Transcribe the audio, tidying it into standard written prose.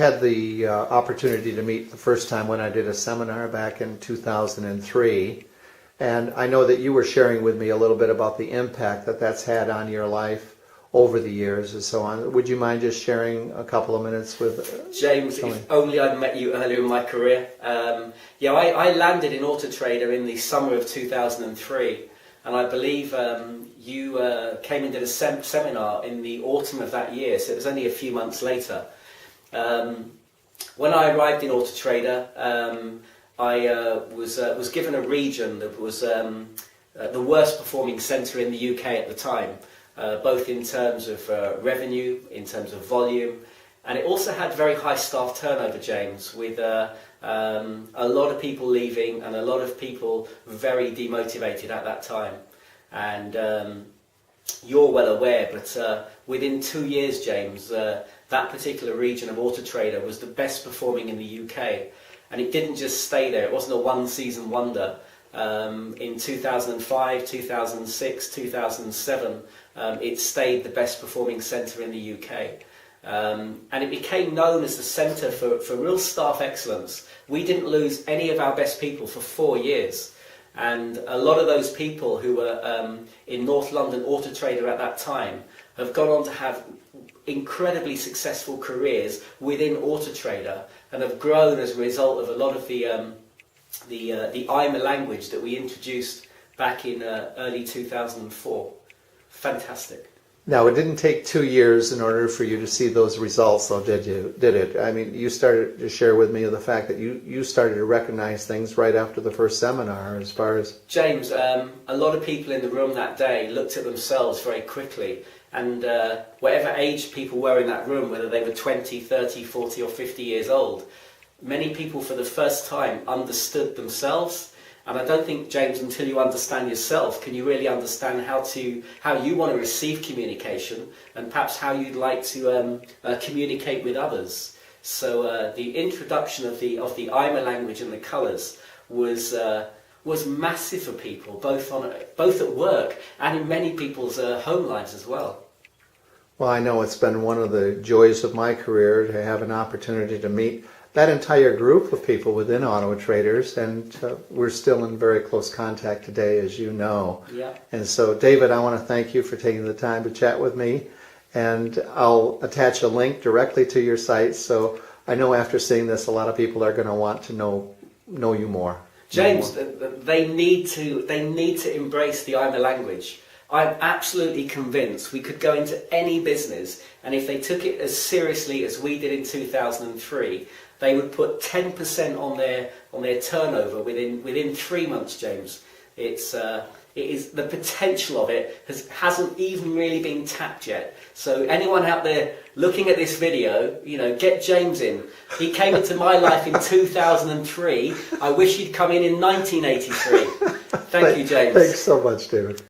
had the opportunity to meet the first time when I did a seminar back in 2003, and I know that you were sharing with me a little bit about the impact that that's had on your life over the years and so on. Would you mind just sharing a couple of minutes with James? If only I'd met you earlier in my career. Yeah, I landed in Auto Trader in the summer of 2003, and I believe you came and did a seminar in the autumn of that year, so it was only a few months later. When I arrived in Auto Trader, I was given a region that was the worst performing centre in the UK at the time, both in terms of revenue, in terms of volume, and it also had very high staff turnover, James, with a lot of people leaving and a lot of people very demotivated at that time. And you're well aware, but within 2 years, James, that particular region of Auto Trader was the best performing in the UK. And it didn't just stay there, it wasn't a one-season wonder. In 2005, 2006, 2007, it stayed the best performing centre in the UK. And it became known as the centre for real staff excellence. We didn't lose any of our best people for 4 years. And a lot of those people who were in North London Auto Trader at that time have gone on to have incredibly successful careers within Auto Trader and have grown as a result of a lot of the IMA language that we introduced back in early 2004. Fantastic. Now, it didn't take 2 years in order for you to see those results, though, did it? I mean, you started to share with me the fact that you started to recognize things right after the first seminar as far as... James, a lot of people in the room that day looked at themselves very quickly, and whatever age people were in that room, whether they were 20, 30, 40 or 50 years old, many people for the first time understood themselves. And I don't think, James, until you understand yourself, can you really understand how you want to receive communication and perhaps how you'd like to communicate with others. So the introduction of the IMA language and the colours was massive for people, both at work and in many people's home lives as well. Well, I know it's been one of the joys of my career to have an opportunity to meet that entire group of people within Auto Traders, and we're still in very close contact today, as you know. Yeah. And so, David, I want to thank you for taking the time to chat with me, and I'll attach a link directly to your site, so I know after seeing this, a lot of people are going to want to know you more. James, they need to embrace the IMA language. I'm absolutely convinced we could go into any business, and if they took it as seriously as we did in 2003, they would put 10% on their turnover within 3 months, James. It is the potential of it hasn't even really been tapped yet. So anyone out there looking at this video, get James in. He came into my life in 2003. I wish he'd come in 1983. Thank you, James. Thanks so much, David.